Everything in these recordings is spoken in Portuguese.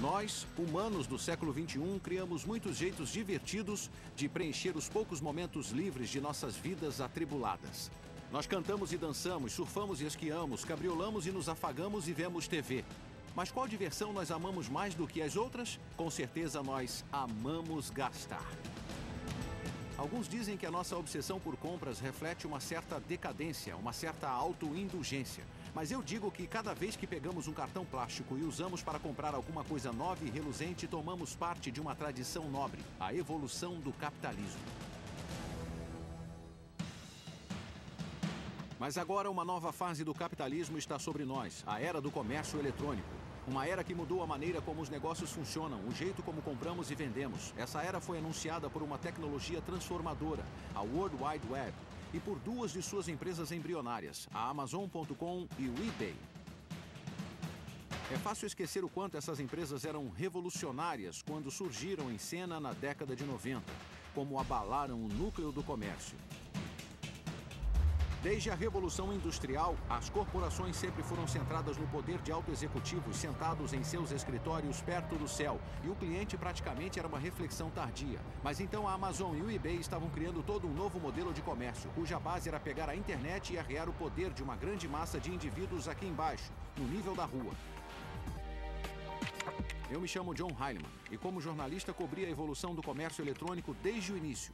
Nós, humanos do século XXI, criamos muitos jeitos divertidos de preencher os poucos momentos livres de nossas vidas atribuladas. Nós cantamos e dançamos, surfamos e esquiamos, cabriolamos e nos afagamos e vemos TV. Mas qual diversão nós amamos mais do que as outras? Com certeza nós amamos gastar. Alguns dizem que a nossa obsessão por compras reflete uma certa decadência, uma certa autoindulgência. Mas eu digo que cada vez que pegamos um cartão plástico e usamos para comprar alguma coisa nova e reluzente, tomamos parte de uma tradição nobre, a evolução do capitalismo. Mas agora uma nova fase do capitalismo está sobre nós, a era do comércio eletrônico. Uma era que mudou a maneira como os negócios funcionam, o jeito como compramos e vendemos. Essa era foi anunciada por uma tecnologia transformadora, a World Wide Web, e por duas de suas empresas embrionárias, a Amazon.com e o eBay. É fácil esquecer o quanto essas empresas eram revolucionárias quando surgiram em cena na década de 90, como abalaram o núcleo do comércio. Desde a Revolução Industrial, as corporações sempre foram centradas no poder de autoexecutivos sentados em seus escritórios perto do céu, e o cliente praticamente era uma reflexão tardia. Mas então a Amazon e o eBay estavam criando todo um novo modelo de comércio, cuja base era pegar a internet e arrear o poder de uma grande massa de indivíduos aqui embaixo, no nível da rua. Eu me chamo John Heilemann, e como jornalista cobri a evolução do comércio eletrônico desde o início,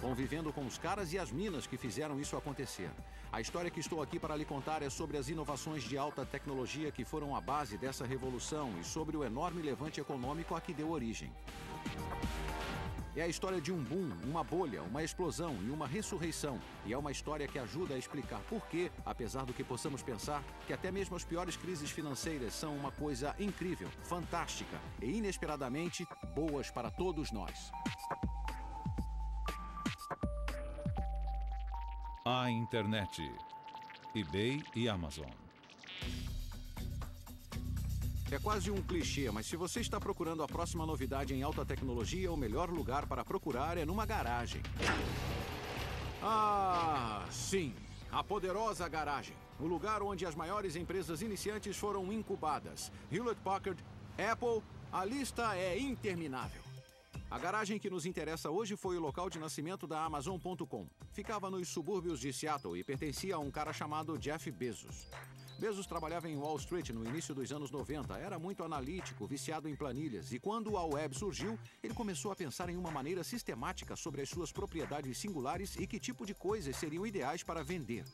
convivendo com os caras e as minas que fizeram isso acontecer. A história que estou aqui para lhe contar é sobre as inovações de alta tecnologia que foram a base dessa revolução e sobre o enorme levante econômico a que deu origem. É a história de um boom, uma bolha, uma explosão e uma ressurreição. E é uma história que ajuda a explicar por que, apesar do que possamos pensar, que até mesmo as piores crises financeiras são uma coisa incrível, fantástica e inesperadamente boas para todos nós. A internet, eBay e Amazon. É quase um clichê, mas se você está procurando a próxima novidade em alta tecnologia, o melhor lugar para procurar é numa garagem. Ah, sim! A poderosa garagem. O lugar onde as maiores empresas iniciantes foram incubadas. Hewlett-Packard, Apple, a lista é interminável. A garagem que nos interessa hoje foi o local de nascimento da Amazon.com. Ficava nos subúrbios de Seattle e pertencia a um cara chamado Jeff Bezos. Bezos trabalhava em Wall Street no início dos anos 90, era muito analítico, viciado em planilhas, e quando a web surgiu, ele começou a pensar em uma maneira sistemática sobre as suas propriedades singulares e que tipo de coisas seriam ideais para vender.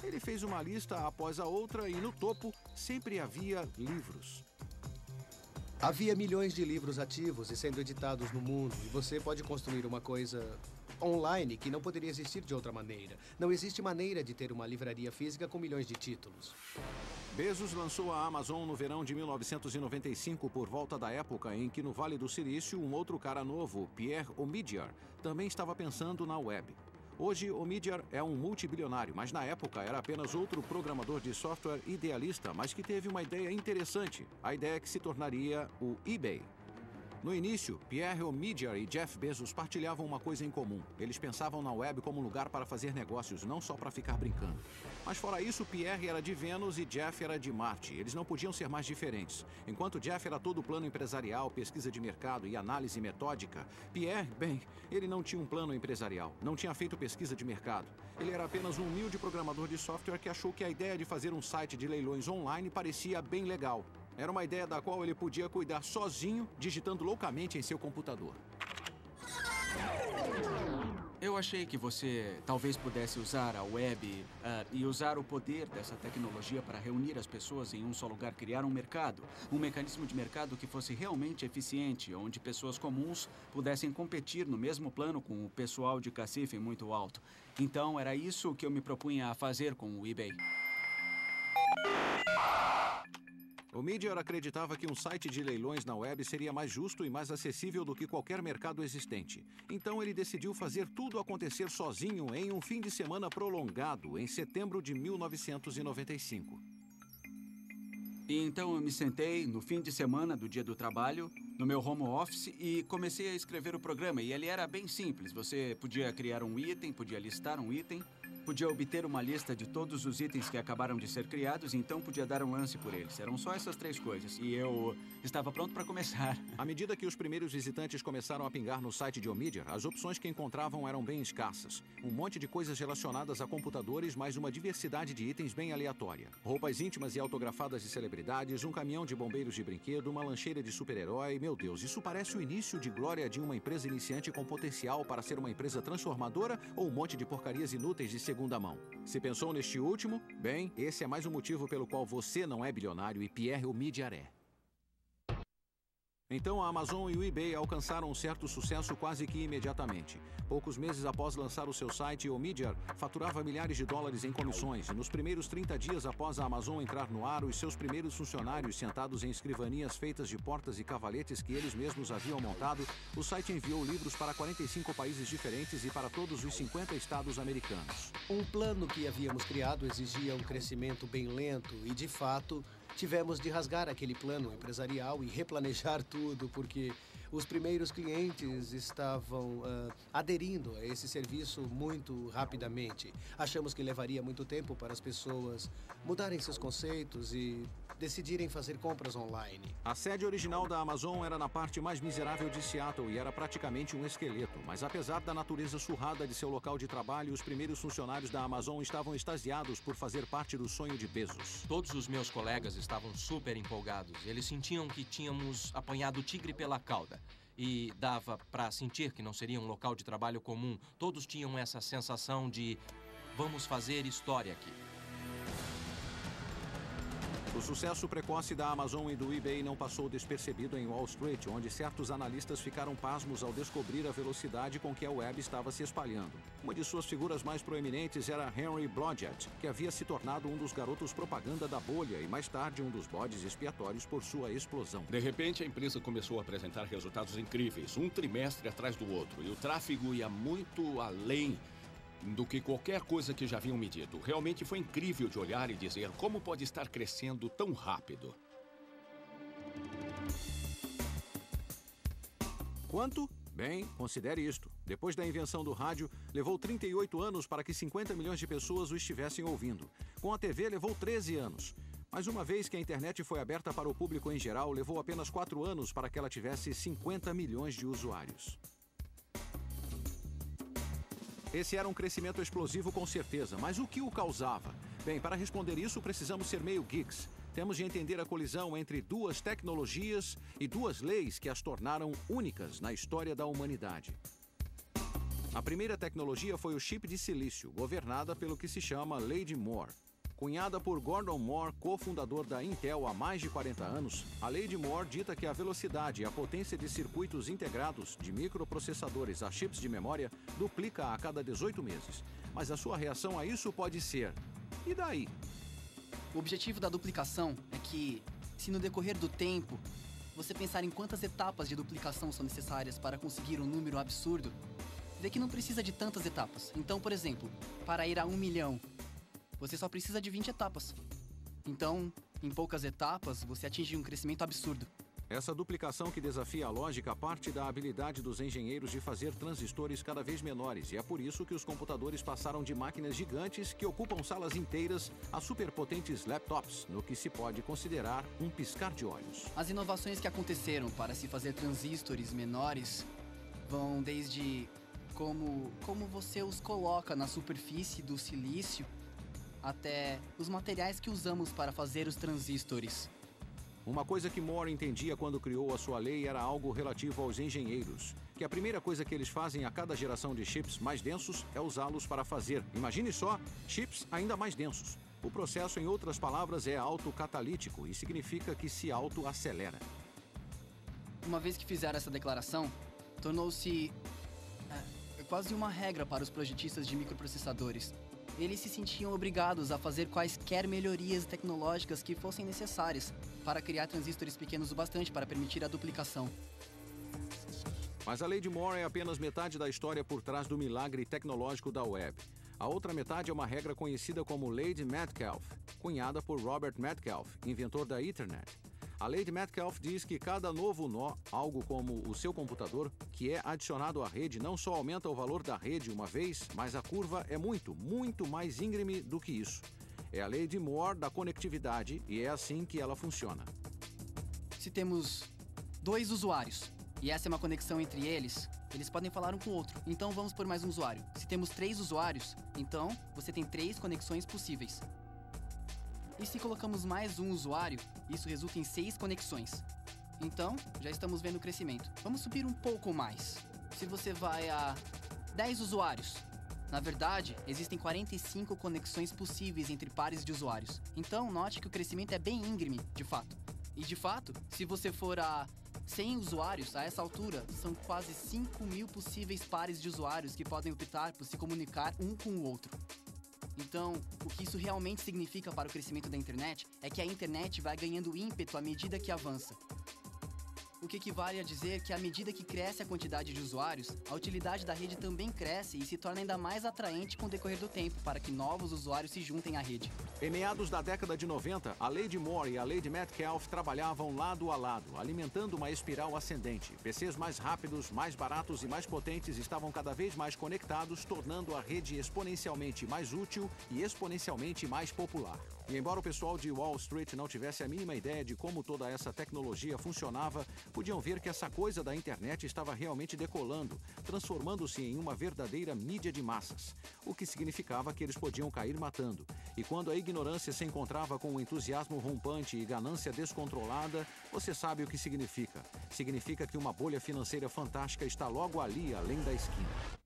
Ele fez uma lista após a outra e no topo sempre havia livros. Havia milhões de livros ativos e sendo editados no mundo, e você pode construir uma coisa online que não poderia existir de outra maneira. Não existe maneira de ter uma livraria física com milhões de títulos. Bezos lançou a Amazon no verão de 1995, por volta da época em que no Vale do Silício, um outro cara novo, Pierre Omidyar, também estava pensando na web. Hoje, Omidyar é um multibilionário, mas na época era apenas outro programador de software idealista, mas que teve uma ideia interessante, a ideia que se tornaria o eBay. No início, Pierre Omidyar e Jeff Bezos partilhavam uma coisa em comum. Eles pensavam na web como um lugar para fazer negócios, não só para ficar brincando. Mas fora isso, Pierre era de Vênus e Jeff era de Marte. Eles não podiam ser mais diferentes. Enquanto Jeff era todo plano empresarial, pesquisa de mercado e análise metódica, Pierre, bem, ele não tinha um plano empresarial, não tinha feito pesquisa de mercado. Ele era apenas um humilde programador de software que achou que a ideia de fazer um site de leilões online parecia bem legal. Era uma ideia da qual ele podia cuidar sozinho, digitando loucamente em seu computador. Eu achei que você talvez pudesse usar a web e usar o poder dessa tecnologia para reunir as pessoas em um só lugar, criar um mercado, um mecanismo de mercado que fosse realmente eficiente, onde pessoas comuns pudessem competir no mesmo plano com o pessoal de cacife muito alto. Então, era isso que eu me propunha a fazer com o eBay. Omidyar acreditava que um site de leilões na web seria mais justo e mais acessível do que qualquer mercado existente. Então ele decidiu fazer tudo acontecer sozinho em um fim de semana prolongado, em setembro de 1995. E então eu me sentei no fim de semana do dia do trabalho, no meu home office, e comecei a escrever o programa. E ele era bem simples. Você podia criar um item, podia listar um item, Podia obter uma lista de todos os itens que acabaram de ser criados e então podia dar um lance por eles. Eram só essas 3 coisas. E eu estava pronto para começar. À medida que os primeiros visitantes começaram a pingar no site de Omidyar, as opções que encontravam eram bem escassas. Um monte de coisas relacionadas a computadores, mas uma diversidade de itens bem aleatória. Roupas íntimas e autografadas de celebridades, um caminhão de bombeiros de brinquedo, uma lancheira de super-herói. Meu Deus, isso parece o início de glória de uma empresa iniciante com potencial para ser uma empresa transformadora ou um monte de porcarias inúteis de segunda mão. Se pensou neste último, bem, esse é mais um motivo pelo qual você não é bilionário e Pierre Omidyar é. Então a Amazon e o eBay alcançaram um certo sucesso quase que imediatamente. Poucos meses após lançar o seu site, Omidyar faturava milhares de dólares em comissões. E nos primeiros 30 dias após a Amazon entrar no ar, os seus primeiros funcionários sentados em escrivanias feitas de portas e cavaletes que eles mesmos haviam montado, o site enviou livros para 45 países diferentes e para todos os 50 estados americanos. Um plano que havíamos criado exigia um crescimento bem lento e, de fato, tivemos de rasgar aquele plano empresarial e replanejar tudo, porque os primeiros clientes estavam aderindo a esse serviço muito rapidamente. Achamos que levaria muito tempo para as pessoas mudarem seus conceitos e decidirem fazer compras online. A sede original da Amazon era na parte mais miserável de Seattle e era praticamente um esqueleto. Mas apesar da natureza surrada de seu local de trabalho, os primeiros funcionários da Amazon estavam extasiados por fazer parte do sonho de Bezos. Todos os meus colegas estavam super empolgados. Eles sentiam que tínhamos apanhado o tigre pela cauda. E dava para sentir que não seria um local de trabalho comum. Todos tinham essa sensação de vamos fazer história aqui. O sucesso precoce da Amazon e do eBay não passou despercebido em Wall Street, onde certos analistas ficaram pasmos ao descobrir a velocidade com que a web estava se espalhando. Uma de suas figuras mais proeminentes era Henry Blodgett, que havia se tornado um dos garotos propaganda da bolha e mais tarde um dos bodes expiatórios por sua explosão. De repente, a empresa começou a apresentar resultados incríveis, um trimestre atrás do outro, e o tráfego ia muito além do que qualquer coisa que já haviam medido. Realmente foi incrível de olhar e dizer como pode estar crescendo tão rápido. Quanto? Bem, considere isto. Depois da invenção do rádio, levou 38 anos para que 50 milhões de pessoas o estivessem ouvindo. Com a TV, levou 13 anos. Mas uma vez que a internet foi aberta para o público em geral, levou apenas 4 anos para que ela tivesse 50 milhões de usuários. Esse era um crescimento explosivo com certeza, mas o que o causava? Bem, para responder isso, precisamos ser meio geeks. Temos de entender a colisão entre duas tecnologias e duas leis que as tornaram únicas na história da humanidade. A primeira tecnologia foi o chip de silício, governada pelo que se chama Lei de Moore. Cunhada por Gordon Moore, cofundador da Intel há mais de 40 anos, a Lei de Moore dita que a velocidade e a potência de circuitos integrados, de microprocessadores a chips de memória, duplica a cada 18 meses. Mas a sua reação a isso pode ser: e daí? O objetivo da duplicação é que, se no decorrer do tempo, você pensar em quantas etapas de duplicação são necessárias para conseguir um número absurdo, vê que não precisa de tantas etapas. Então, por exemplo, para ir a 1 milhão, você só precisa de 20 etapas. Então, em poucas etapas, você atinge um crescimento absurdo. Essa duplicação que desafia a lógica parte da habilidade dos engenheiros de fazer transistores cada vez menores, e é por isso que os computadores passaram de máquinas gigantes que ocupam salas inteiras a superpotentes laptops, no que se pode considerar um piscar de olhos. As inovações que aconteceram para se fazer transistores menores vão desde como você os coloca na superfície do silício até os materiais que usamos para fazer os transistores. Uma coisa que Moore entendia quando criou a sua lei era algo relativo aos engenheiros, que a primeira coisa que eles fazem a cada geração de chips mais densos é usá-los para fazer, imagine só, chips ainda mais densos. O processo, em outras palavras, é autocatalítico e significa que se autoacelera. Uma vez que fizeram essa declaração, tornou-se quase uma regra para os projetistas de microprocessadores. Eles se sentiam obrigados a fazer quaisquer melhorias tecnológicas que fossem necessárias para criar transistores pequenos o bastante para permitir a duplicação. Mas a lei de Moore é apenas metade da história por trás do milagre tecnológico da web. A outra metade é uma regra conhecida como Lei de Metcalfe, cunhada por Robert Metcalfe, inventor da Ethernet. A lei de Metcalfe diz que cada novo nó, algo como o seu computador, que é adicionado à rede, não só aumenta o valor da rede uma vez, mas a curva é muito mais íngreme do que isso. É a lei de Moore da conectividade e é assim que ela funciona. Se temos 2 usuários e essa é uma conexão entre eles, eles podem falar um com o outro. Então vamos por mais um usuário. Se temos 3 usuários, então você tem 3 conexões possíveis. E se colocamos mais um usuário, isso resulta em 6 conexões. Então, já estamos vendo o crescimento. Vamos subir um pouco mais. Se você vai a 10 usuários, na verdade, existem 45 conexões possíveis entre pares de usuários. Então, note que o crescimento é bem íngreme, de fato. E, de fato, se você for a 100 usuários, a essa altura, são quase 5.000 possíveis pares de usuários que podem optar por se comunicar um com o outro. Então, o que isso realmente significa para o crescimento da internet é que a internet vai ganhando ímpeto à medida que avança. O que equivale a dizer que à medida que cresce a quantidade de usuários, a utilidade da rede também cresce e se torna ainda mais atraente com o decorrer do tempo para que novos usuários se juntem à rede. Em meados da década de 90, a lei de Moore e a lei de Metcalfe trabalhavam lado a lado, alimentando uma espiral ascendente. PCs mais rápidos, mais baratos e mais potentes estavam cada vez mais conectados, tornando a rede exponencialmente mais útil e exponencialmente mais popular. E embora o pessoal de Wall Street não tivesse a mínima ideia de como toda essa tecnologia funcionava, podiam ver que essa coisa da internet estava realmente decolando, transformando-se em uma verdadeira mídia de massas, o que significava que eles podiam cair matando. E quando a ignorância se encontrava com um entusiasmo rompante e ganância descontrolada, você sabe o que significa. Significa que uma bolha financeira fantástica está logo ali, além da esquina.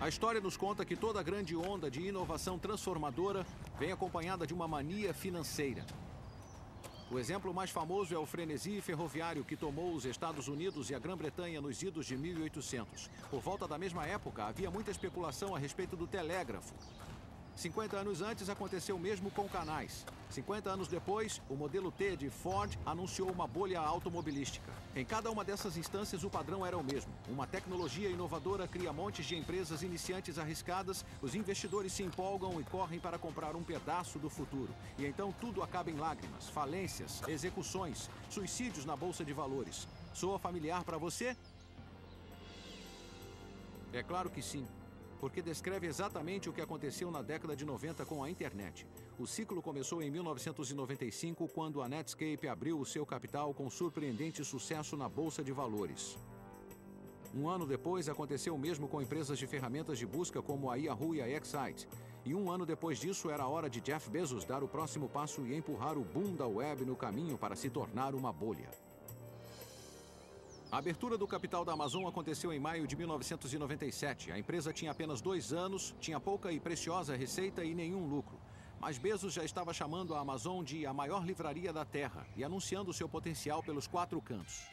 A história nos conta que toda grande onda de inovação transformadora vem acompanhada de uma mania financeira. O exemplo mais famoso é o frenesi ferroviário que tomou os Estados Unidos e a Grã-Bretanha nos idos de 1800. Por volta da mesma época, havia muita especulação a respeito do telégrafo. 50 anos antes, aconteceu o mesmo com canais. 50 anos depois, o modelo T de Ford anunciou uma bolha automobilística. Em cada uma dessas instâncias, o padrão era o mesmo. Uma tecnologia inovadora cria montes de empresas iniciantes arriscadas, os investidores se empolgam e correm para comprar um pedaço do futuro. E então tudo acaba em lágrimas, falências, execuções, suicídios na bolsa de valores. Soa familiar para você? É claro que sim. Porque descreve exatamente o que aconteceu na década de 90 com a internet. O ciclo começou em 1995, quando a Netscape abriu o seu capital com surpreendente sucesso na bolsa de valores. Um ano depois, aconteceu o mesmo com empresas de ferramentas de busca como a Yahoo e a Excite. E um ano depois disso, era a hora de Jeff Bezos dar o próximo passo e empurrar o boom da web no caminho para se tornar uma bolha. A abertura do capital da Amazon aconteceu em maio de 1997. A empresa tinha apenas 2 anos, tinha pouca e preciosa receita e nenhum lucro. Mas Bezos já estava chamando a Amazon de a maior livraria da Terra e anunciando seu potencial pelos 4 cantos.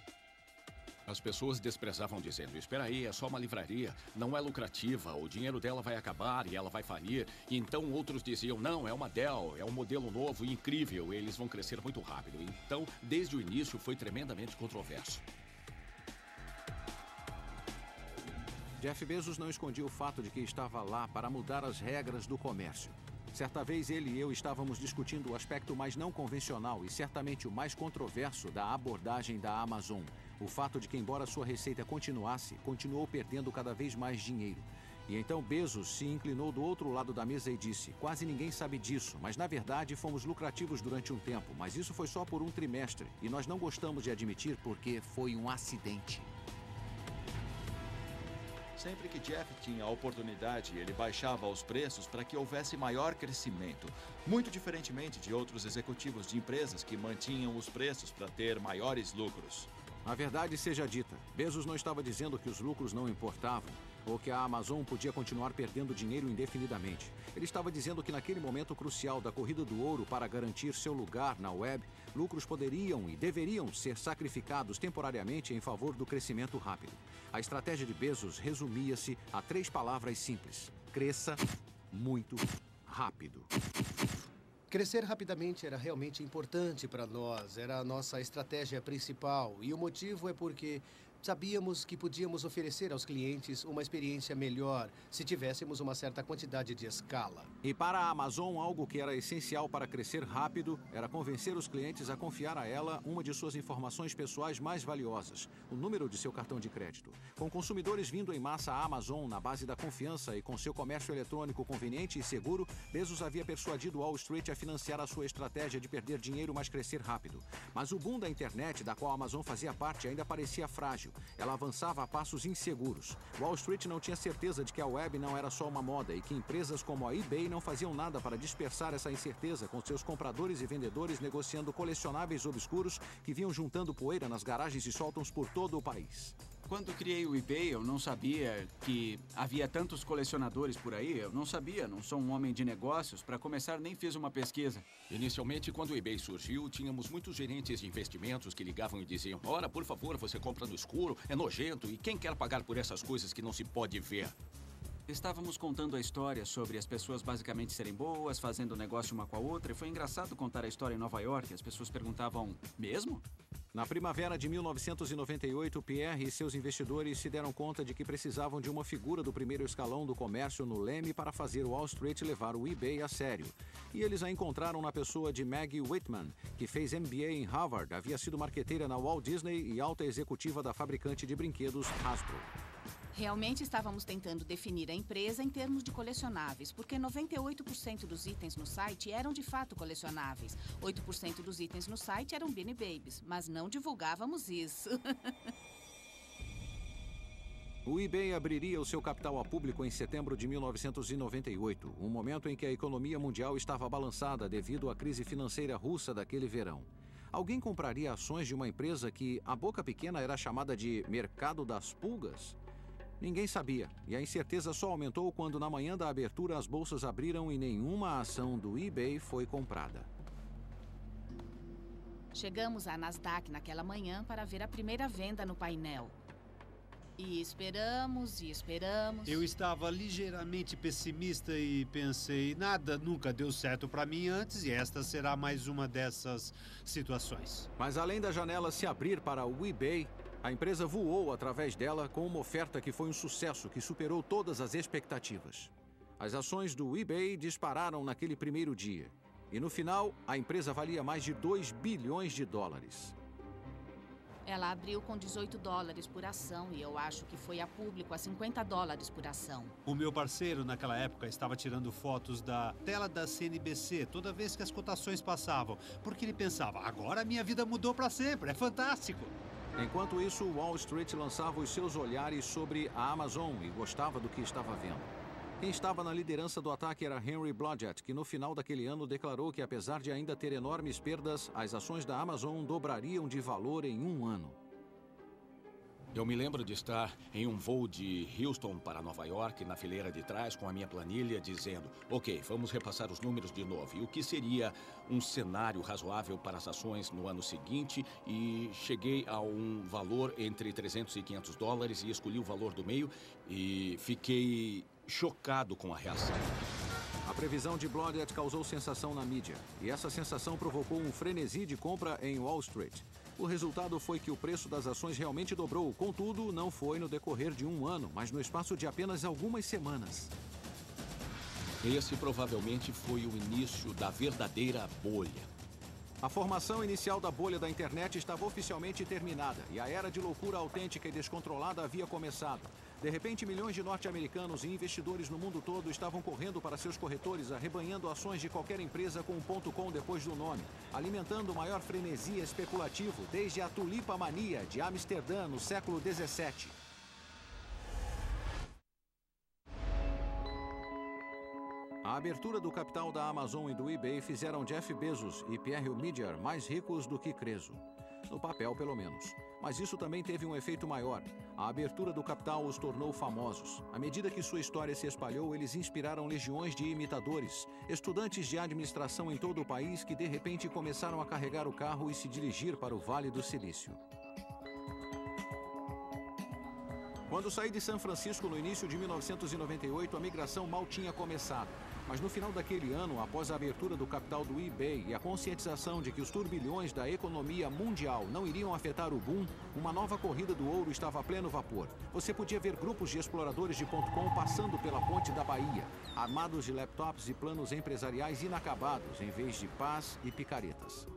As pessoas desprezavam dizendo, espera aí, é só uma livraria, não é lucrativa, o dinheiro dela vai acabar e ela vai falir. E então outros diziam, não, é uma Dell, é um modelo novo e incrível, eles vão crescer muito rápido. Então, desde o início, foi tremendamente controverso. Jeff Bezos não escondia o fato de que estava lá para mudar as regras do comércio. Certa vez ele e eu estávamos discutindo o aspecto mais não convencional e certamente o mais controverso da abordagem da Amazon. O fato de que, embora sua receita continuasse, continuou perdendo cada vez mais dinheiro. E então Bezos se inclinou do outro lado da mesa e disse, quase ninguém sabe disso, mas na verdade fomos lucrativos durante um tempo, mas isso foi só por um trimestre e nós não gostamos de admitir porque foi um acidente. Sempre que Jeff tinha a oportunidade, ele baixava os preços para que houvesse maior crescimento. Muito diferentemente de outros executivos de empresas que mantinham os preços para ter maiores lucros. A verdade seja dita, Bezos não estava dizendo que os lucros não importavam ou que a Amazon podia continuar perdendo dinheiro indefinidamente. Ele estava dizendo que naquele momento crucial da corrida do ouro para garantir seu lugar na web, lucros poderiam e deveriam ser sacrificados temporariamente em favor do crescimento rápido. A estratégia de Bezos resumia-se a 3 palavras simples: cresça muito rápido. Crescer rapidamente era realmente importante para nós, era a nossa estratégia principal. E o motivo é porque Sabíamos que podíamos oferecer aos clientes uma experiência melhor se tivéssemos uma certa quantidade de escala. E para a Amazon, algo que era essencial para crescer rápido era convencer os clientes a confiar a ela uma de suas informações pessoais mais valiosas, o número de seu cartão de crédito. Com consumidores vindo em massa à Amazon na base da confiança e com seu comércio eletrônico conveniente e seguro, Bezos havia persuadido Wall Street a financiar a sua estratégia de perder dinheiro, mas crescer rápido. Mas o boom da internet, da qual a Amazon fazia parte, ainda parecia frágil. Ela avançava a passos inseguros. Wall Street não tinha certeza de que a web não era só uma moda e que empresas como a eBay não faziam nada para dispersar essa incerteza, com seus compradores e vendedores negociando colecionáveis obscuros que vinham juntando poeira nas garagens e sótãos por todo o país. Quando criei o eBay, eu não sabia que havia tantos colecionadores por aí. Eu não sabia, não sou um homem de negócios. Para começar, nem fiz uma pesquisa. Inicialmente, quando o eBay surgiu, tínhamos muitos gerentes de investimentos que ligavam e diziam: ora, por favor, você compra no escuro, é nojento, e quem quer pagar por essas coisas que não se pode ver? Estávamos contando a história sobre as pessoas basicamente serem boas, fazendo negócio uma com a outra, e foi engraçado contar a história em Nova York. As pessoas perguntavam: mesmo? Na primavera de 1998, Pierre e seus investidores se deram conta de que precisavam de uma figura do primeiro escalão do comércio no leme para fazer Wall Street levar o eBay a sério. E eles a encontraram na pessoa de Maggie Whitman, que fez MBA em Harvard, havia sido marqueteira na Walt Disney e alta executiva da fabricante de brinquedos Hasbro. Realmente estávamos tentando definir a empresa em termos de colecionáveis, porque 98% dos itens no site eram de fato colecionáveis. 8% dos itens no site eram Beanie Babies, mas não divulgávamos isso. O eBay abriria o seu capital a público em setembro de 1998, um momento em que a economia mundial estava balançada devido à crise financeira russa daquele verão. Alguém compraria ações de uma empresa que, à boca pequena, era chamada de mercado das pulgas? Ninguém sabia, e a incerteza só aumentou quando, na manhã da abertura, as bolsas abriram e nenhuma ação do eBay foi comprada. Chegamos à Nasdaq naquela manhã para ver a primeira venda no painel. E esperamos, e esperamos. Eu estava ligeiramente pessimista e pensei, nada nunca deu certo para mim antes e esta será mais uma dessas situações. Mas além da janela se abrir para o eBay, a empresa voou através dela com uma oferta que foi um sucesso que superou todas as expectativas. As ações do eBay dispararam naquele primeiro dia. E no final, a empresa valia mais de 2 bilhões de dólares. Ela abriu com $18 por ação e eu acho que foi a público a $50 por ação. O meu parceiro, naquela época, estava tirando fotos da tela da CNBC toda vez que as cotações passavam, porque ele pensava, agora a minha vida mudou para sempre, é fantástico. Enquanto isso, Wall Street lançava os seus olhares sobre a Amazon e gostava do que estava vendo. Quem estava na liderança do ataque era Henry Blodgett, que no final daquele ano declarou que, apesar de ainda ter enormes perdas, as ações da Amazon dobrariam de valor em um ano. Eu me lembro de estar em um voo de Houston para Nova York, na fileira de trás, com a minha planilha, dizendo: ok, vamos repassar os números de novo. E o que seria um cenário razoável para as ações no ano seguinte? E cheguei a um valor entre $300 e $500 e escolhi o valor do meio e fiquei chocado com a reação. A previsão de Blodgett causou sensação na mídia, e essa sensação provocou um frenesi de compra em Wall Street. O resultado foi que o preço das ações realmente dobrou, contudo, não foi no decorrer de um ano, mas no espaço de apenas algumas semanas. Esse provavelmente foi o início da verdadeira bolha. A formação inicial da bolha da internet estava oficialmente terminada e a era de loucura autêntica e descontrolada havia começado. De repente, milhões de norte-americanos e investidores no mundo todo estavam correndo para seus corretores, arrebanhando ações de qualquer empresa com um .com depois do nome, alimentando o maior frenesi especulativo desde a tulipamania de Amsterdã no século XVII. A abertura do capital da Amazon e do eBay fizeram Jeff Bezos e Pierre Omidyar mais ricos do que Creso. No papel, pelo menos. Mas isso também teve um efeito maior. A abertura do capital os tornou famosos. À medida que sua história se espalhou, eles inspiraram legiões de imitadores, estudantes de administração em todo o país que de repente começaram a carregar o carro e se dirigir para o Vale do Silício. Quando saí de São Francisco no início de 1998, a migração mal tinha começado. Mas no final daquele ano, após a abertura do capital do eBay e a conscientização de que os turbilhões da economia mundial não iriam afetar o boom, uma nova corrida do ouro estava a pleno vapor. Você podia ver grupos de exploradores de .com passando pela ponte da Bahia, armados de laptops e planos empresariais inacabados, em vez de paz e picaretas.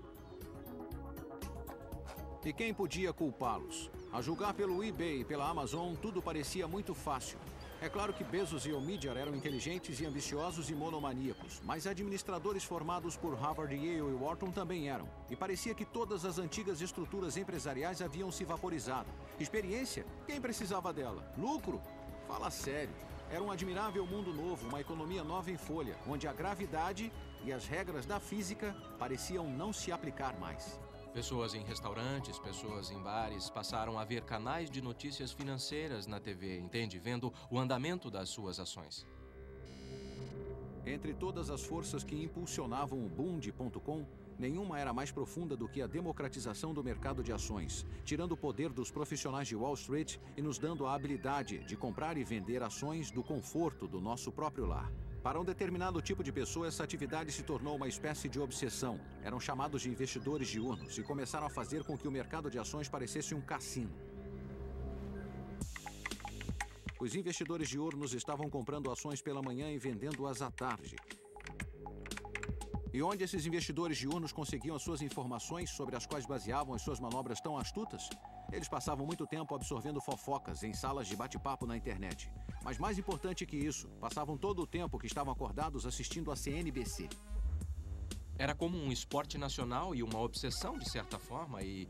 E quem podia culpá-los? A julgar pelo eBay e pela Amazon, tudo parecia muito fácil. É claro que Bezos e Omidyar eram inteligentes e ambiciosos e monomaníacos, mas administradores formados por Harvard, Yale e Wharton também eram. E parecia que todas as antigas estruturas empresariais haviam se vaporizado. Experiência? Quem precisava dela? Lucro? Fala sério. Era um admirável mundo novo, uma economia nova em folha, onde a gravidade e as regras da física pareciam não se aplicar mais. Pessoas em restaurantes, pessoas em bares passaram a ver canais de notícias financeiras na TV, entende? Vendo o andamento das suas ações. Entre todas as forças que impulsionavam o boom de .com, nenhuma era mais profunda do que a democratização do mercado de ações, tirando o poder dos profissionais de Wall Street e nos dando a habilidade de comprar e vender ações do conforto do nosso próprio lar. Para um determinado tipo de pessoa, essa atividade se tornou uma espécie de obsessão. Eram chamados de investidores diurnos e começaram a fazer com que o mercado de ações parecesse um cassino. Os investidores diurnos estavam comprando ações pela manhã e vendendo-as à tarde. E onde esses investidores diurnos conseguiam as suas informações sobre as quais baseavam as suas manobras tão astutas? Eles passavam muito tempo absorvendo fofocas em salas de bate-papo na internet. Mas mais importante que isso, passavam todo o tempo que estavam acordados assistindo a CNBC. Era como um esporte nacional e uma obsessão, de certa forma, e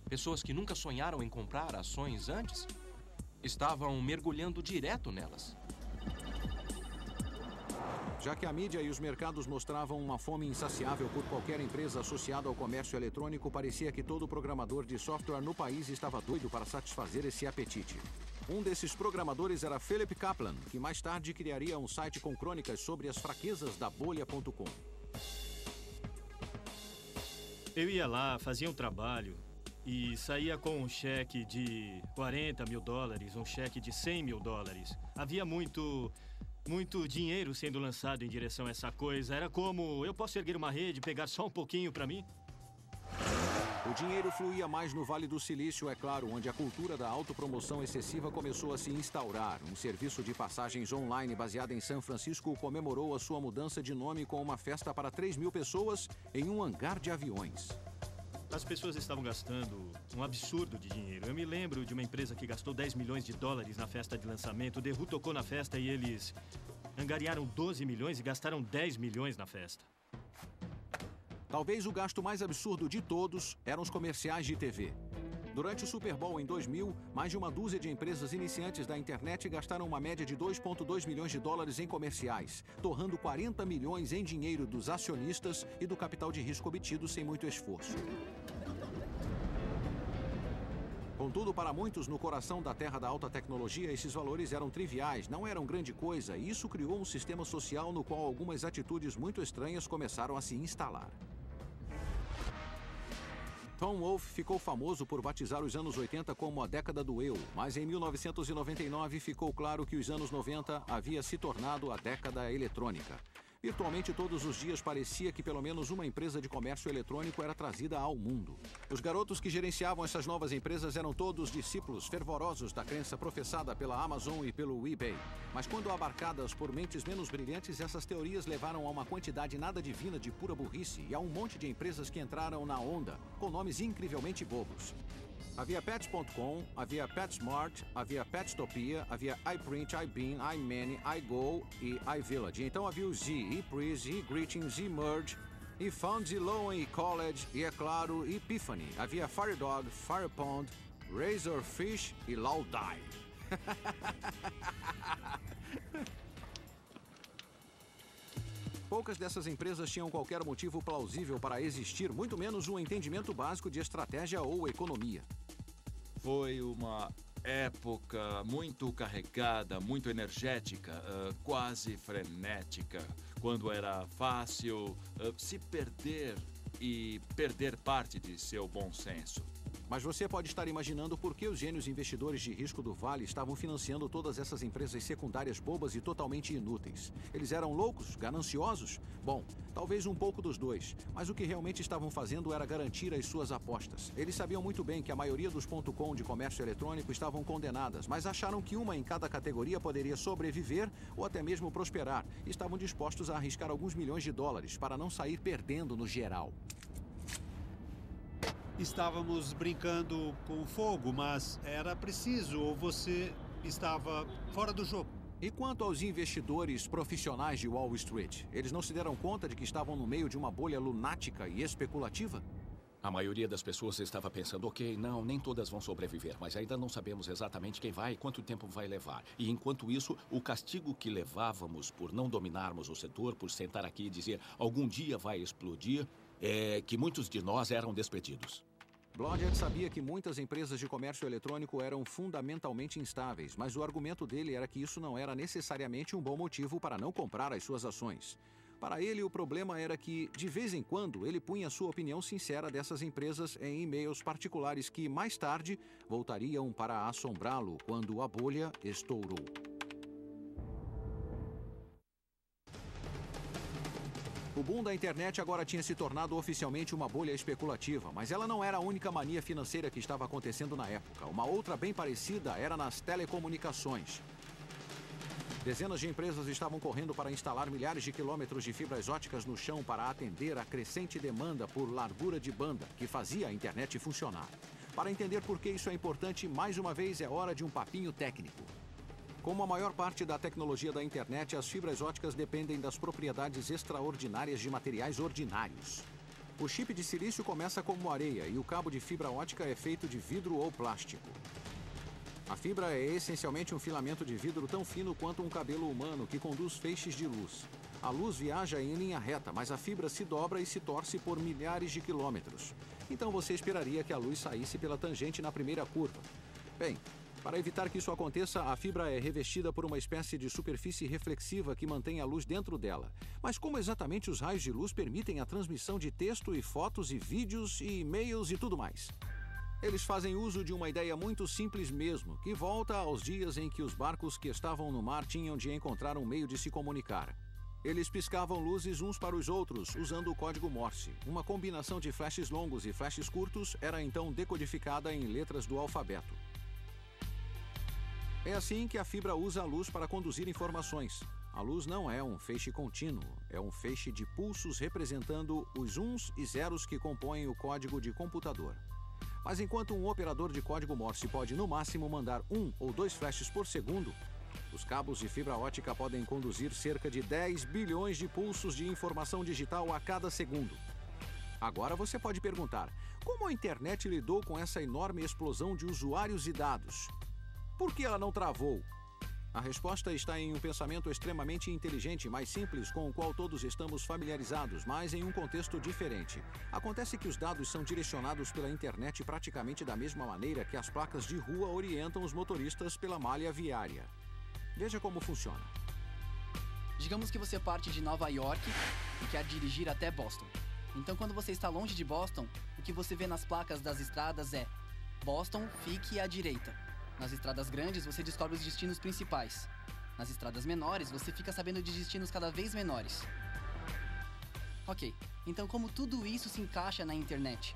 pessoas que nunca sonharam em comprar ações antes estavam mergulhando direto nelas. Já que a mídia e os mercados mostravam uma fome insaciável por qualquer empresa associada ao comércio eletrônico, parecia que todo programador de software no país estava doido para satisfazer esse apetite. Um desses programadores era Philip Kaplan, que mais tarde criaria um site com crônicas sobre as fraquezas da bolha.com. Eu ia lá, fazia um trabalho e saía com um cheque de 40 mil dólares, um cheque de 100 mil dólares. Havia muito dinheiro sendo lançado em direção a essa coisa. Era como, eu posso erguer uma rede, pegar só um pouquinho para mim? O dinheiro fluía mais no Vale do Silício, é claro, onde a cultura da autopromoção excessiva começou a se instaurar. Um serviço de passagens online baseado em São Francisco comemorou a sua mudança de nome com uma festa para 3 mil pessoas em um hangar de aviões. As pessoas estavam gastando um absurdo de dinheiro. Eu me lembro de uma empresa que gastou 10 milhões de dólares na festa de lançamento. O The Who tocou na festa e eles angariaram 12 milhões e gastaram 10 milhões na festa. Talvez o gasto mais absurdo de todos eram os comerciais de TV. Durante o Super Bowl em 2000, mais de uma dúzia de empresas iniciantes da internet gastaram uma média de 2,2 milhões de dólares em comerciais, torrando 40 milhões em dinheiro dos acionistas e do capital de risco obtido sem muito esforço. Contudo, para muitos, no coração da terra da alta tecnologia, esses valores eram triviais, não eram grande coisa, e isso criou um sistema social no qual algumas atitudes muito estranhas começaram a se instalar. Tom Wolfe ficou famoso por batizar os anos 80 como a década do eu, mas em 1999 ficou claro que os anos 90 havia se tornado a década eletrônica. Virtualmente todos os dias parecia que pelo menos uma empresa de comércio eletrônico era trazida ao mundo. Os garotos que gerenciavam essas novas empresas eram todos discípulos fervorosos da crença professada pela Amazon e pelo eBay. Mas quando abarcadas por mentes menos brilhantes, essas teorias levaram a uma quantidade nada divina de pura burrice e a um monte de empresas que entraram na onda, com nomes incrivelmente bobos. Havia Pets.com, havia PetSmart, havia Petstopia, havia iPrint, iBean, iMany, iGo e iVillage. Então havia o Z, ePrease, eGreetings, eMerge, eFound, eLoan, eCollege e, é claro, Epiphany. Havia FireDog, FirePond, Razorfish e Laudai. Poucas dessas empresas tinham qualquer motivo plausível para existir, muito menos um entendimento básico de estratégia ou economia. Foi uma época muito carregada, muito energética, quase frenética, quando era fácil se perder e perder parte de seu bom senso. Mas você pode estar imaginando por que os gênios investidores de risco do Vale estavam financiando todas essas empresas secundárias bobas e totalmente inúteis. Eles eram loucos? Gananciosos? Bom, talvez um pouco dos dois. Mas o que realmente estavam fazendo era garantir as suas apostas. Eles sabiam muito bem que a maioria dos .com de comércio eletrônico estavam condenadas, mas acharam que uma em cada categoria poderia sobreviver ou até mesmo prosperar. E estavam dispostos a arriscar alguns milhões de dólares para não sair perdendo no geral. Estávamos brincando com fogo, mas era preciso ou você estava fora do jogo. E quanto aos investidores profissionais de Wall Street, eles não se deram conta de que estavam no meio de uma bolha lunática e especulativa? A maioria das pessoas estava pensando, ok, não, nem todas vão sobreviver, mas ainda não sabemos exatamente quem vai e quanto tempo vai levar. E enquanto isso, o castigo que levávamos por não dominarmos o setor, por sentar aqui e dizer, algum dia vai explodir, é que muitos de nós eram despedidos. Blodgett sabia que muitas empresas de comércio eletrônico eram fundamentalmente instáveis, mas o argumento dele era que isso não era necessariamente um bom motivo para não comprar as suas ações. Para ele, o problema era que, de vez em quando, ele punha sua opinião sincera dessas empresas em e-mails particulares que, mais tarde, voltariam para assombrá-lo quando a bolha estourou. O boom da internet agora tinha se tornado oficialmente uma bolha especulativa, mas ela não era a única mania financeira que estava acontecendo na época. Uma outra bem parecida era nas telecomunicações. Dezenas de empresas estavam correndo para instalar milhares de quilômetros de fibras óticas no chão para atender a crescente demanda por largura de banda, que fazia a internet funcionar. Para entender por que isso é importante, mais uma vez é hora de um papinho técnico. Como a maior parte da tecnologia da internet, as fibras óticas dependem das propriedades extraordinárias de materiais ordinários. O chip de silício começa como areia e o cabo de fibra ótica é feito de vidro ou plástico. A fibra é essencialmente um filamento de vidro tão fino quanto um cabelo humano que conduz feixes de luz. A luz viaja em linha reta, mas a fibra se dobra e se torce por milhares de quilômetros. Então você esperaria que a luz saísse pela tangente na primeira curva. Bem, para evitar que isso aconteça, a fibra é revestida por uma espécie de superfície reflexiva que mantém a luz dentro dela. Mas como exatamente os raios de luz permitem a transmissão de texto e fotos e vídeos e e-mails e tudo mais? Eles fazem uso de uma ideia muito simples mesmo, que volta aos dias em que os barcos que estavam no mar tinham de encontrar um meio de se comunicar. Eles piscavam luzes uns para os outros, usando o código Morse. Uma combinação de flashes longos e flashes curtos era então decodificada em letras do alfabeto. É assim que a fibra usa a luz para conduzir informações. A luz não é um feixe contínuo, é um feixe de pulsos representando os uns e zeros que compõem o código de computador. Mas enquanto um operador de código Morse pode no máximo mandar 1 ou 2 flashes por segundo, os cabos de fibra ótica podem conduzir cerca de 10 bilhões de pulsos de informação digital a cada segundo. Agora você pode perguntar, como a internet lidou com essa enorme explosão de usuários e dados? Por que ela não travou? A resposta está em um pensamento extremamente inteligente, mais simples, com o qual todos estamos familiarizados, mas em um contexto diferente. Acontece que os dados são direcionados pela internet praticamente da mesma maneira que as placas de rua orientam os motoristas pela malha viária. Veja como funciona. Digamos que você parte de Nova York e quer dirigir até Boston. Então, quando você está longe de Boston, o que você vê nas placas das estradas é Boston, fique à direita. Nas estradas grandes, você descobre os destinos principais. Nas estradas menores, você fica sabendo de destinos cada vez menores. Ok, então como tudo isso se encaixa na internet?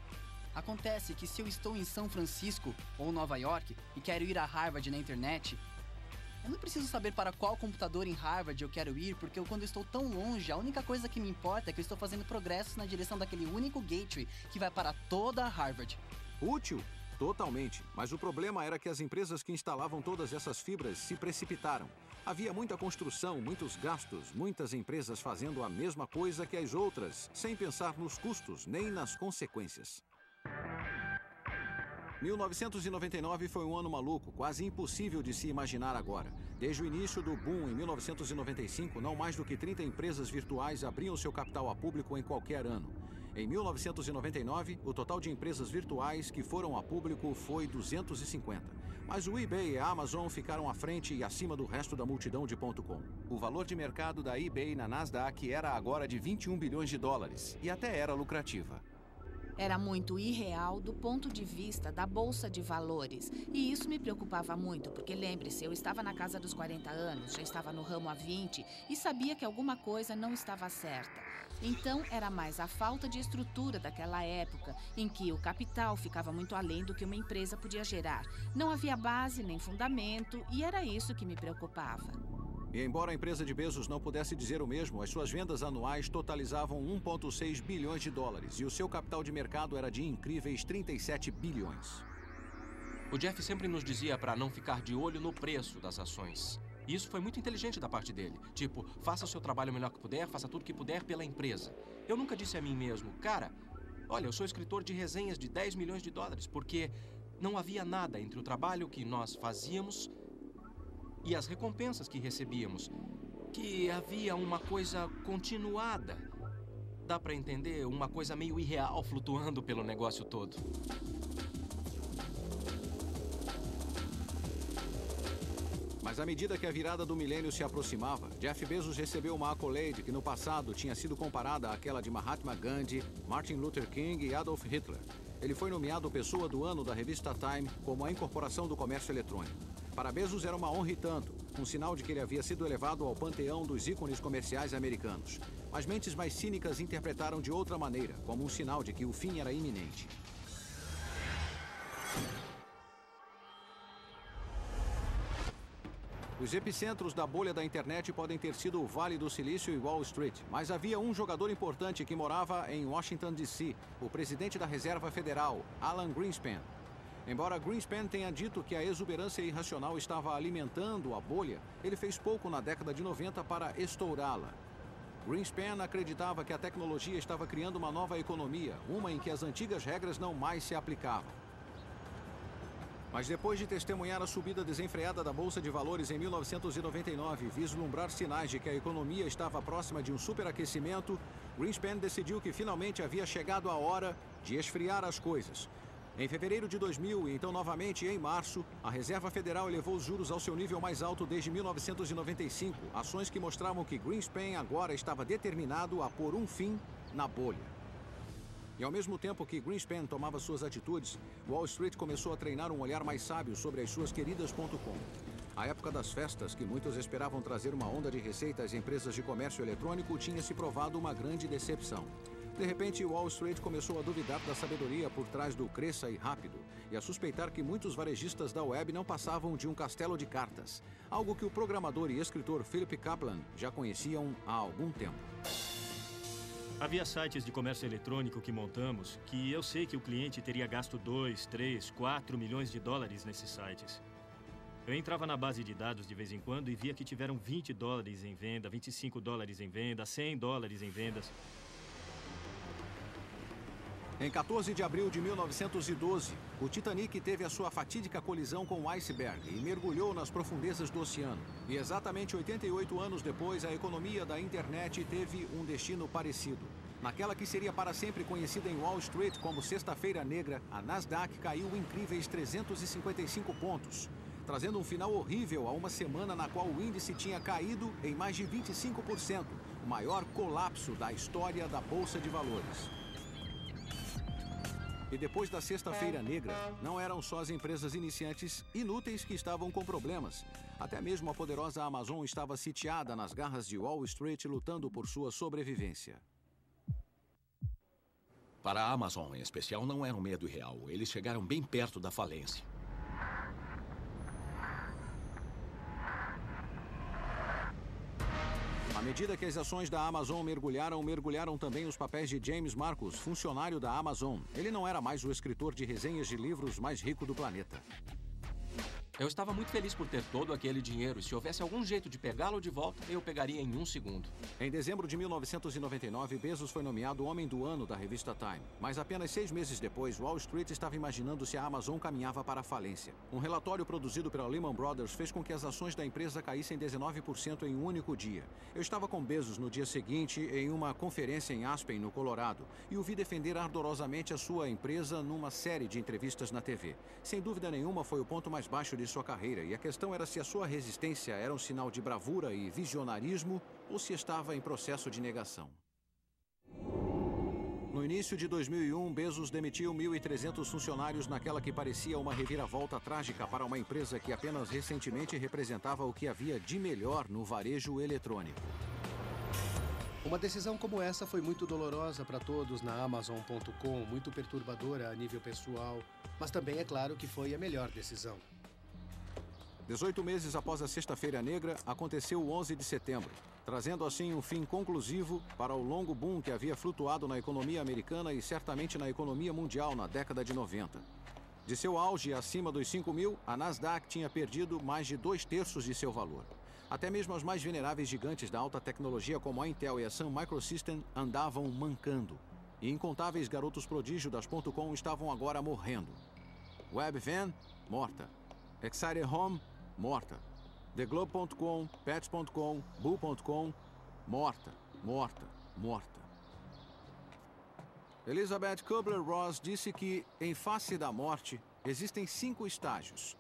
Acontece que se eu estou em São Francisco ou Nova York e quero ir a Harvard na internet, eu não preciso saber para qual computador em Harvard eu quero ir, porque quando eu estou tão longe, a única coisa que me importa é que eu estou fazendo progressos na direção daquele único gateway que vai para toda a Harvard. Útil? Totalmente, mas o problema era que as empresas que instalavam todas essas fibras se precipitaram. Havia muita construção, muitos gastos, muitas empresas fazendo a mesma coisa que as outras, sem pensar nos custos nem nas consequências. 1999 foi um ano maluco, quase impossível de se imaginar agora. Desde o início do boom em 1995, não mais do que 30 empresas virtuais abriam seu capital a público em qualquer ano. Em 1999, o total de empresas virtuais que foram a público foi 250. Mas o eBay e a Amazon ficaram à frente e acima do resto da multidão de .com. O valor de mercado da eBay na Nasdaq era agora de 21 bilhões de dólares e até era lucrativa. Era muito irreal do ponto de vista da Bolsa de Valores. E isso me preocupava muito, porque lembre-se, eu estava na casa dos 40 anos, já estava no ramo há 20 e sabia que alguma coisa não estava certa. Então, era mais a falta de estrutura daquela época, em que o capital ficava muito além do que uma empresa podia gerar. Não havia base nem fundamento e era isso que me preocupava. E embora a empresa de Bezos não pudesse dizer o mesmo, as suas vendas anuais totalizavam 1,6 bilhões de dólares e o seu capital de mercado era de incríveis 37 bilhões. O Jeff sempre nos dizia para não ficar de olho no preço das ações. E isso foi muito inteligente da parte dele. Tipo, faça o seu trabalho o melhor que puder, faça tudo que puder pela empresa. Eu nunca disse a mim mesmo, cara, olha, eu sou escritor de resenhas de 10 milhões de dólares, porque não havia nada entre o trabalho que nós fazíamos e as recompensas que recebíamos, que havia uma coisa continuada. Dá para entender? Uma coisa meio irreal flutuando pelo negócio todo. Mas à medida que a virada do milênio se aproximava, Jeff Bezos recebeu uma accolade que no passado tinha sido comparada àquela de Mahatma Gandhi, Martin Luther King e Adolf Hitler. Ele foi nomeado Pessoa do Ano da revista Time como a incorporação do comércio eletrônico. Para Bezos era uma honra e tanto, um sinal de que ele havia sido elevado ao panteão dos ícones comerciais americanos. Mas mentes mais cínicas interpretaram de outra maneira, como um sinal de que o fim era iminente. Os epicentros da bolha da internet podem ter sido o Vale do Silício e Wall Street, mas havia um jogador importante que morava em Washington, D.C., o presidente da Reserva Federal, Alan Greenspan. Embora Greenspan tenha dito que a exuberância irracional estava alimentando a bolha, ele fez pouco na década de 90 para estourá-la. Greenspan acreditava que a tecnologia estava criando uma nova economia, uma em que as antigas regras não mais se aplicavam. Mas depois de testemunhar a subida desenfreada da Bolsa de Valores em 1999 e vislumbrar sinais de que a economia estava próxima de um superaquecimento, Greenspan decidiu que finalmente havia chegado a hora de esfriar as coisas. Em fevereiro de 2000 e então novamente em março, a Reserva Federal elevou os juros ao seu nível mais alto desde 1995, ações que mostravam que Greenspan agora estava determinado a pôr um fim na bolha. E ao mesmo tempo que Greenspan tomava suas atitudes, Wall Street começou a treinar um olhar mais sábio sobre as suas queridas.com. A época das festas, que muitos esperavam trazer uma onda de receita às empresas de comércio eletrônico, tinha se provado uma grande decepção. De repente, Wall Street começou a duvidar da sabedoria por trás do cresça e rápido e a suspeitar que muitos varejistas da web não passavam de um castelo de cartas, algo que o programador e escritor Philip Kaplan já conheciam há algum tempo. Havia sites de comércio eletrônico que montamos que eu sei que o cliente teria gasto 2, 3, 4 milhões de dólares nesses sites. Eu entrava na base de dados de vez em quando e via que tiveram 20 dólares em venda, 25 dólares em venda, 100 dólares em vendas. Em 14 de abril de 1912, o Titanic teve a sua fatídica colisão com o iceberg e mergulhou nas profundezas do oceano. E exatamente 88 anos depois, a economia da internet teve um destino parecido. Naquela que seria para sempre conhecida em Wall Street como Sexta-feira Negra, a Nasdaq caiu incríveis 355 pontos, trazendo um final horrível a uma semana na qual o índice tinha caído em mais de 25%, o maior colapso da história da Bolsa de Valores. E depois da Sexta-feira Negra, não eram só as empresas iniciantes inúteis que estavam com problemas. Até mesmo a poderosa Amazon estava sitiada nas garras de Wall Street, lutando por sua sobrevivência. Para a Amazon, em especial, não era um medo irreal. Eles chegaram bem perto da falência. À medida que as ações da Amazon mergulharam também os papéis de James Marcus, funcionário da Amazon. Ele não era mais o escritor de resenhas de livros mais rico do planeta. Eu estava muito feliz por ter todo aquele dinheiro e se houvesse algum jeito de pegá-lo de volta, eu pegaria em 1 segundo. Em dezembro de 1999, Bezos foi nomeado Homem do Ano da revista Time. Mas apenas 6 meses depois, Wall Street estava imaginando se a Amazon caminhava para a falência. Um relatório produzido pela Lehman Brothers fez com que as ações da empresa caíssem 19% em um único dia. Eu estava com Bezos no dia seguinte em uma conferência em Aspen, no Colorado, e o vi defender ardorosamente a sua empresa numa série de entrevistas na TV. Sem dúvida nenhuma, foi o ponto mais baixo de sua carreira, e a questão era se a sua resistência era um sinal de bravura e visionarismo ou se estava em processo de negação. No início de 2001, Bezos demitiu 1.300 funcionários naquela que parecia uma reviravolta trágica para uma empresa que apenas recentemente representava o que havia de melhor no varejo eletrônico. Uma decisão como essa foi muito dolorosa para todos na Amazon.com, muito perturbadora a nível pessoal, mas também é claro que foi a melhor decisão. 18 meses após a Sexta-feira Negra, aconteceu o 11 de setembro, trazendo assim um fim conclusivo para o longo boom que havia flutuado na economia americana e certamente na economia mundial na década de 90. De seu auge acima dos 5.000, a Nasdaq tinha perdido mais de 2/3 de seu valor. Até mesmo as mais veneráveis gigantes da alta tecnologia como a Intel e a Sun Microsystem andavam mancando. E incontáveis garotos prodígio das .com estavam agora morrendo. Webvan, morta. Excited Home, morta. TheGlobe.com, Pets.com, Boo.com, morta, morta, morta. Elizabeth Kubler-Ross disse que, em face da morte, existem 5 estágios: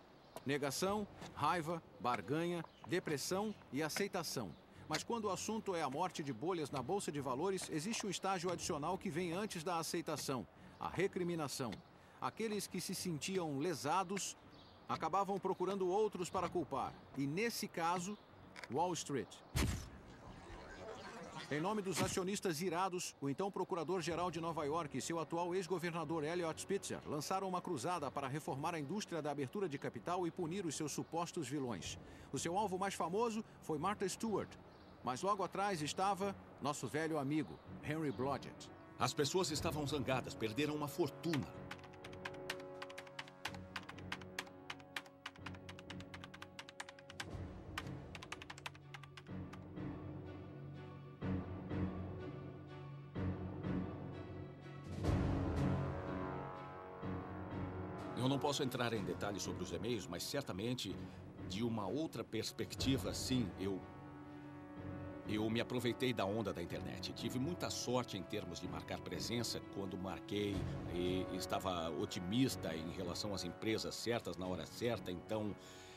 negação, raiva, barganha, depressão e aceitação. Mas quando o assunto é a morte de bolhas na Bolsa de Valores, existe um estágio adicional que vem antes da aceitação: a recriminação. Aqueles que se sentiam lesados acabavam procurando outros para culpar. E, nesse caso, Wall Street. Em nome dos acionistas irados, o então procurador-geral de Nova York e seu atual ex-governador Eliot Spitzer lançaram uma cruzada para reformar a indústria da abertura de capital e punir os seus supostos vilões. O seu alvo mais famoso foi Martha Stewart, mas logo atrás estava nosso velho amigo, Henry Blodgett. As pessoas estavam zangadas, perderam uma fortuna. Eu não posso entrar em detalhes sobre os e-mails, mas certamente, de uma outra perspectiva, sim, eu me aproveitei da onda da internet. Tive muita sorte em termos de marcar presença quando marquei e estava otimista em relação às empresas certas na hora certa, então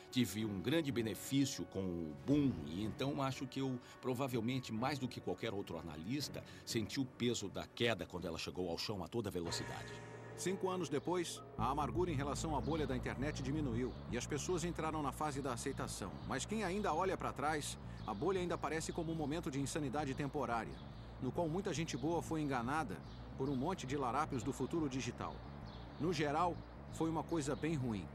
tive um grande benefício com o boom e então acho que eu, provavelmente, mais do que qualquer outro analista, senti o peso da queda quando ela chegou ao chão a toda velocidade. 5 anos depois, a amargura em relação à bolha da internet diminuiu e as pessoas entraram na fase da aceitação. Mas quem ainda olha para trás, a bolha ainda parece como um momento de insanidade temporária, no qual muita gente boa foi enganada por um monte de larápios do futuro digital. No geral, foi uma coisa bem ruim.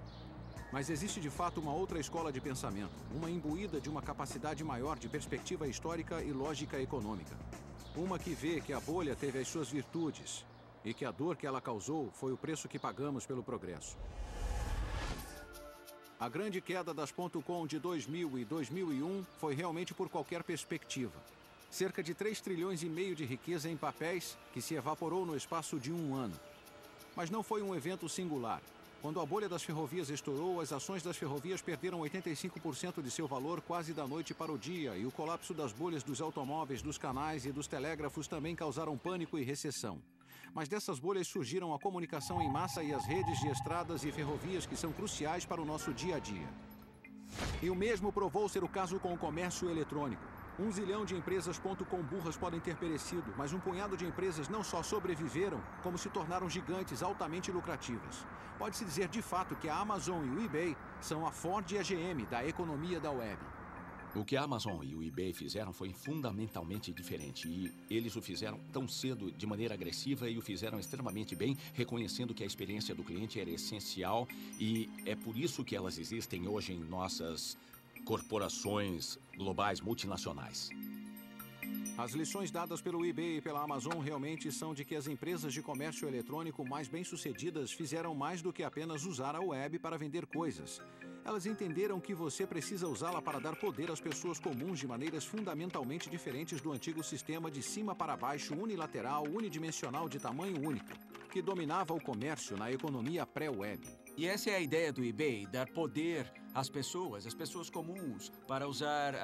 Mas existe de fato uma outra escola de pensamento, uma imbuída de uma capacidade maior de perspectiva histórica e lógica econômica. Uma que vê que a bolha teve as suas virtudes e que a dor que ela causou foi o preço que pagamos pelo progresso. A grande queda das .com de 2000 e 2001 foi realmente por qualquer perspectiva. Cerca de 3,5 trilhões de riqueza em papéis que se evaporou no espaço de um ano. Mas não foi um evento singular. Quando a bolha das ferrovias estourou, as ações das ferrovias perderam 85% de seu valor quase da noite para o dia, e o colapso das bolhas dos automóveis, dos canais e dos telégrafos também causaram pânico e recessão. Mas dessas bolhas surgiram a comunicação em massa e as redes de estradas e ferrovias que são cruciais para o nosso dia a dia. E o mesmo provou ser o caso com o comércio eletrônico. 1 zilhão de empresas .com burras podem ter perecido, mas um punhado de empresas não só sobreviveram, como se tornaram gigantes altamente lucrativas. Pode-se dizer de fato que a Amazon e o eBay são a Ford e a GM da economia da web. O que a Amazon e o eBay fizeram foi fundamentalmente diferente e eles o fizeram tão cedo, de maneira agressiva e o fizeram extremamente bem, reconhecendo que a experiência do cliente era essencial e é por isso que elas existem hoje em nossas corporações globais multinacionais. As lições dadas pelo eBay e pela Amazon realmente são de que as empresas de comércio eletrônico mais bem-sucedidas fizeram mais do que apenas usar a web para vender coisas. Elas entenderam que você precisa usá-la para dar poder às pessoas comuns de maneiras fundamentalmente diferentes do antigo sistema de cima para baixo, unilateral, unidimensional de tamanho único, que dominava o comércio na economia pré-web. E essa é a ideia do eBay, dar poder às pessoas comuns, para usar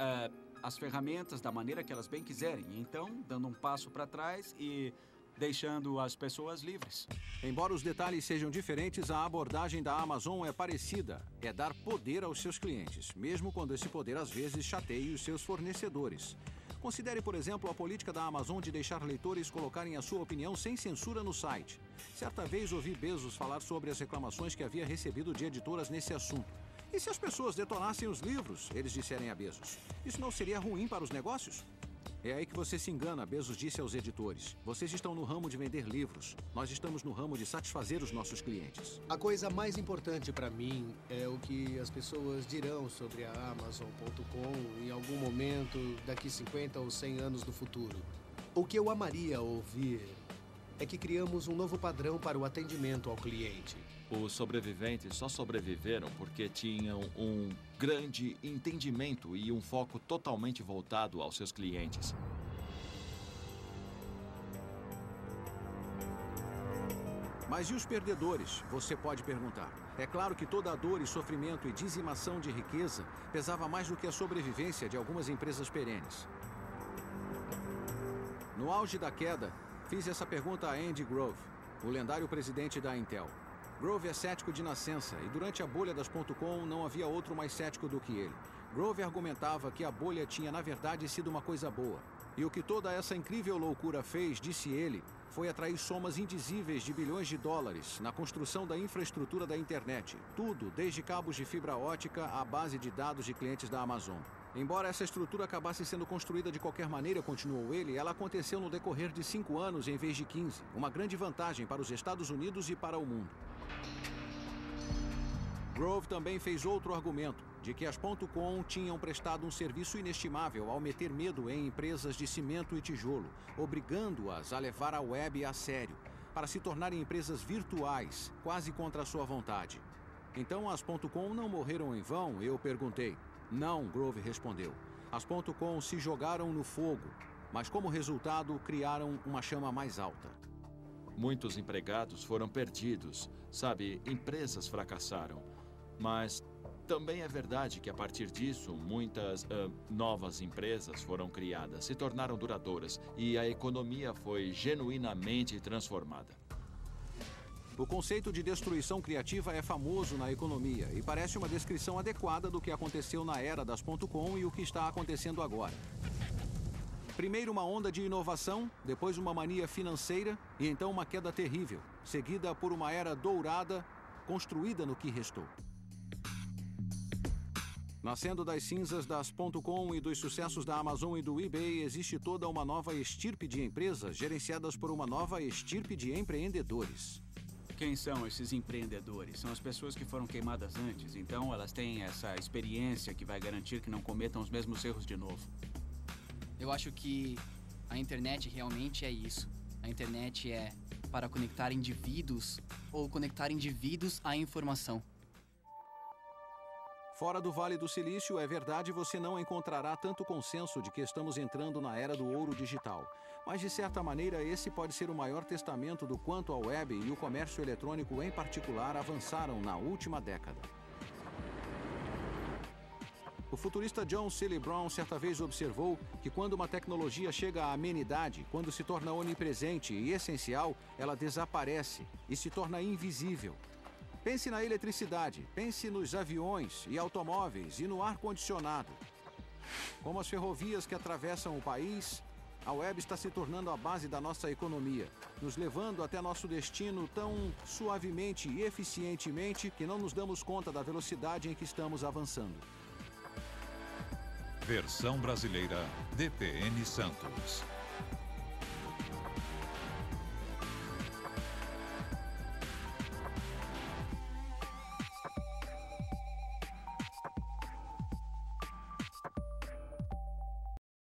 as ferramentas da maneira que elas bem quiserem. Então, dando um passo para trás e deixando as pessoas livres. Embora os detalhes sejam diferentes, a abordagem da Amazon é parecida. É dar poder aos seus clientes, mesmo quando esse poder às vezes chateie os seus fornecedores. Considere, por exemplo, a política da Amazon de deixar leitores colocarem a sua opinião sem censura no site. Certa vez ouvi Bezos falar sobre as reclamações que havia recebido de editoras nesse assunto. E se as pessoas detonassem os livros, eles disserem a Bezos, isso não seria ruim para os negócios? É aí que você se engana, Bezos disse aos editores. Vocês estão no ramo de vender livros. Nós estamos no ramo de satisfazer os nossos clientes. A coisa mais importante para mim é o que as pessoas dirão sobre a Amazon.com em algum momento daqui 50 ou 100 anos no futuro. O que eu amaria ouvir é que criamos um novo padrão para o atendimento ao cliente. Os sobreviventes só sobreviveram porque tinham um grande entendimento e um foco totalmente voltado aos seus clientes. Mas e os perdedores? Você pode perguntar. É claro que toda a dor e sofrimento e dizimação de riqueza pesava mais do que a sobrevivência de algumas empresas perenes. No auge da queda, fiz essa pergunta a Andy Grove, o lendário presidente da Intel. Grove é cético de nascença e durante a bolha das .com não havia outro mais cético do que ele. Grove argumentava que a bolha tinha na verdade sido uma coisa boa. E o que toda essa incrível loucura fez, disse ele, foi atrair somas indizíveis de bilhões de dólares na construção da infraestrutura da internet. Tudo, desde cabos de fibra ótica à base de dados de clientes da Amazon. Embora essa estrutura acabasse sendo construída de qualquer maneira, continuou ele, ela aconteceu no decorrer de 5 anos em vez de 15. Uma grande vantagem para os Estados Unidos e para o mundo. Grove também fez outro argumento, de que as .com tinham prestado um serviço inestimável ao meter medo em empresas de cimento e tijolo, obrigando-as a levar a web a sério, para se tornarem empresas virtuais, quase contra a sua vontade. Então as .com não morreram em vão? Eu perguntei. Não, Grove respondeu. As .com se jogaram no fogo, mas como resultado criaram uma chama mais alta. Muitos empregados foram perdidos, sabe, empresas fracassaram. Mas também é verdade que a partir disso, muitas novas empresas foram criadas, se tornaram duradouras e a economia foi genuinamente transformada. O conceito de destruição criativa é famoso na economia e parece uma descrição adequada do que aconteceu na era das .com e o que está acontecendo agora. Primeiro uma onda de inovação, depois uma mania financeira e então uma queda terrível, seguida por uma era dourada construída no que restou. Nascendo das cinzas das .com e dos sucessos da Amazon e do eBay, existe toda uma nova estirpe de empresas gerenciadas por uma nova estirpe de empreendedores. Quem são esses empreendedores? São as pessoas que foram queimadas antes, então elas têm essa experiência que vai garantir que não cometam os mesmos erros de novo. Eu acho que a internet realmente é isso. A internet é para conectar indivíduos ou conectar indivíduos à informação. Fora do Vale do Silício, é verdade, você não encontrará tanto consenso de que estamos entrando na era do ouro digital. Mas, de certa maneira, esse pode ser o maior testamento do quanto a web e o comércio eletrônico, em particular, avançaram na última década. O futurista John Seely Brown certa vez observou que quando uma tecnologia chega à amenidade, quando se torna onipresente e essencial, ela desaparece e se torna invisível. Pense na eletricidade, pense nos aviões e automóveis e no ar-condicionado. Como as ferrovias que atravessam o país, a web está se tornando a base da nossa economia, nos levando até nosso destino tão suavemente e eficientemente que não nos damos conta da velocidade em que estamos avançando. Versão brasileira, DPN Santos.